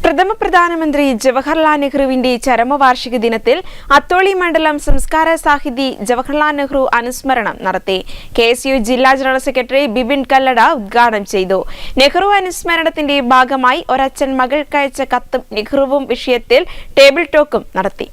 പ്രഥമ പ്രധാനമന്ത്രി ജവഹർലാൽ നെഹ്റുവിന്റെ ചരമവാർഷിക ദിനത്തിൽ അത്തോളി മണ്ഡലം സംസ്കാര സാഹിതി ജവഹർലാൽ നെഹ്റു അനുസ്മരണം നടത്തി. KSU ജില്ലാ ജനറൽ സെക്രട്ടറി ബിപിൻ കല്ലട ഉദ്ഘാടനം ചെയ്തു. നെഹ്റു അനുസ്മരണത്തിന്റെ ഭാഗമായി ഒരച്ഛൻ മകൾക്കയച്ച കത്തും നെഹ്റുവും വിഷയത്തിൽ ടേബിൾ ടോക്കും നടത്തി.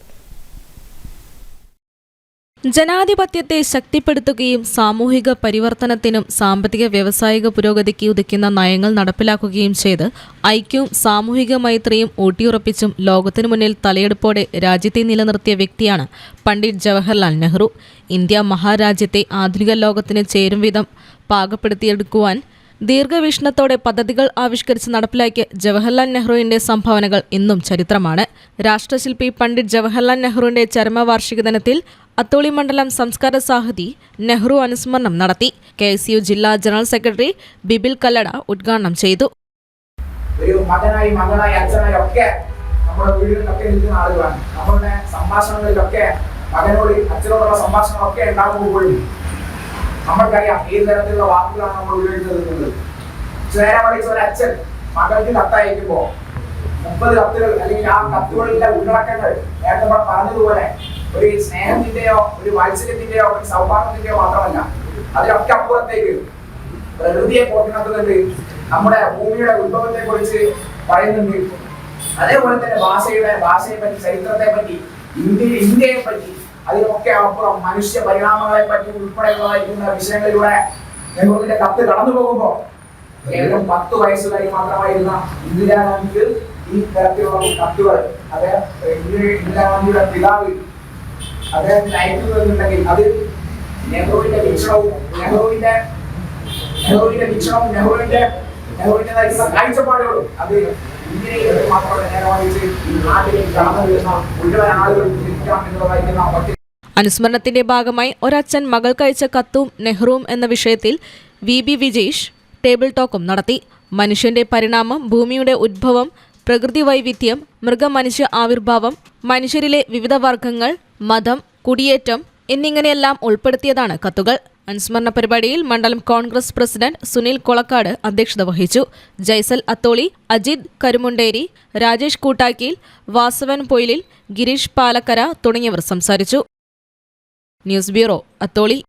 ജനാധിപത്യത്തെ ശക്തിപ്പെടുത്തുകയും സാമൂഹിക പരിവർത്തനത്തിനും സാമ്പത്തിക വ്യാവസായിക പുരോഗതിക്ക് ഉദിക്കുന്ന നയങ്ങൾ നടപ്പിലാക്കുകയും ചെയ്ത് ഐക്യവും സാമൂഹിക മൈത്രിയും ഊട്ടിയുറപ്പിച്ചും ലോകത്തിനു മുന്നിൽ തലയെടുപ്പോടെ രാജ്യത്തെ നിലനിർത്തിയ വ്യക്തിയാണ് പണ്ഡിറ്റ് ജവഹർലാൽ നെഹ്റു. ഇന്ത്യ മഹാരാജ്യത്തെ ആധുനിക ലോകത്തിന് ചേരും വിധം പാകപ്പെടുത്തിയെടുക്കുവാൻ ദീർഘവീക്ഷണത്തോടെ പദ്ധതികൾ ആവിഷ്കരിച്ച് നടപ്പിലാക്കിയ ജവഹർലാൽ നെഹ്റുവിന്റെ സംഭാവനകൾ ഇന്നും ചരിത്രമാണ്. രാഷ്ട്രശില്പി പണ്ഡിറ്റ് ജവഹർലാൽ നെഹ്റുവിന്റെ ചരമവാർഷിക ദിനത്തിൽ അത്തോളി മണ്ഡലം സംസ്കാര സാഹിതി നെഹ്റു അനുസ്മരണം നടത്തി. KSU ജില്ലാ ജനറൽ സെക്രട്ടറി ബിപിൻ കല്ലട ഉദ്ഘാടനം ചെയ്തു. ഒരു മകനായി മകളായി അച്ഛനായി ഒക്കെ നമ്മുടെ വീടുകളിലൊക്കെ നിൽക്കുന്ന ആളുകളാണ്. നമ്മുടെ സംഭാഷണങ്ങളിലൊക്കെ മകനോട് അച്ഛനോടുള്ള സംഭാഷണങ്ങളൊക്കെ ഉണ്ടാകുമ്പോഴും നമ്മൾക്കറിയാം ഏത് തരത്തിലുള്ള വാക്കുകളാണ് നമ്മൾ ഉപയോഗിക്കുന്നത്. നേരെ മറിച്ച് ഒരു അച്ഛൻ മകൾക്ക് കത്തയക്കുമ്പോ 30 കത്തുകൾ അല്ലെങ്കിൽ ആ കത്തുകളിലെ ഉള്ളടക്കങ്ങൾ നേരത്തെ പറഞ്ഞതുപോലെ ഒരു സ്നേഹത്തിന്റെയോ ഒരു വാത്സല്യത്തിന്റെയോ ഒരു സൗഹാർദ്ദത്തിന്റെയോ മാത്രമല്ല, അതിലൊക്കെ അപ്പുറത്തേക്ക് പ്രകൃതിയെ പോറ്റുന്നുണ്ട്, നമ്മുടെ ഭൂമിയുടെ ഉത്ഭവത്തെ കുറിച്ച് പറയുന്നുണ്ട്. അതേപോലെ തന്നെ ഭാഷയെ പറ്റി, ചരിത്രത്തെ പറ്റി, ഇന്ത്യയെ പറ്റി, അതിനൊക്കെ അപ്പുറം മനുഷ്യ പരിണാമങ്ങളെ പറ്റി ഉൾപ്പെടെയുള്ളതായിരിക്കുന്ന വിഷയങ്ങളിലൂടെ നെഹ്റുവിന്റെ കത്ത് കടന്നു പോകുമ്പോ കേവലം 10 വയസ്സുകാരി മാത്രമായിരുന്ന ഇന്ദിരാഗാന്ധിക്ക് ഈ തരത്തിലുള്ള കത്തുകൾ ഇന്ദിരാഗാന്ധിയുടെ പിതാവ് അദ്ദേഹത്തിന് അയക്കുന്നുണ്ടെങ്കിൽ അത് നെഹ്റുവിന്റെ വീക്ഷണവും നെഹ്റുവിന്റെ കാഴ്ചപ്പാടുകളും അത് ഇന്ത്യയിൽ മാത്രമല്ല നേരെ മറിച്ച് ഈ നാട്ടിലേക്ക് കടന്നു വരുന്ന മുഴുവൻ ആളുകൾ എന്നുള്ളതായിരിക്കുന്ന. അനുസ്മരണത്തിന്റെ ഭാഗമായി ഒരച്ഛൻ മകൾക്കയച്ച കത്തും നെഹ്റുവും എന്ന വിഷയത്തിൽ VB വിജേഷ് ടേബിൾ ടോക്കും നടത്തി. മനുഷ്യന്റെ പരിണാമം, ഭൂമിയുടെ ഉദ്ഭവം, പ്രകൃതി വൈവിധ്യം, മൃഗമനുഷ്യ ആവിർഭാവം, മനുഷ്യരിലെ വിവിധ വർഗങ്ങൾ, മതം, കുടിയേറ്റം എന്നിങ്ങനെയെല്ലാം ഉൾപ്പെടുത്തിയതാണ് കത്തുകൾ. അനുസ്മരണ പരിപാടിയിൽ മണ്ഡലം കോൺഗ്രസ് പ്രസിഡന്റ് സുനിൽ കൊളക്കാട് അധ്യക്ഷത വഹിച്ചു. ജയ്സൽ അത്തോളി, അജിത് കരുമുണ്ടേരി, രാജേഷ് കൂട്ടാക്കിയിൽ, വാസവൻ പൊയിലിൽ, ഗിരീഷ് പാലക്കര തുടങ്ങിയവർ സംസാരിച്ചു. News bureau, Atholi.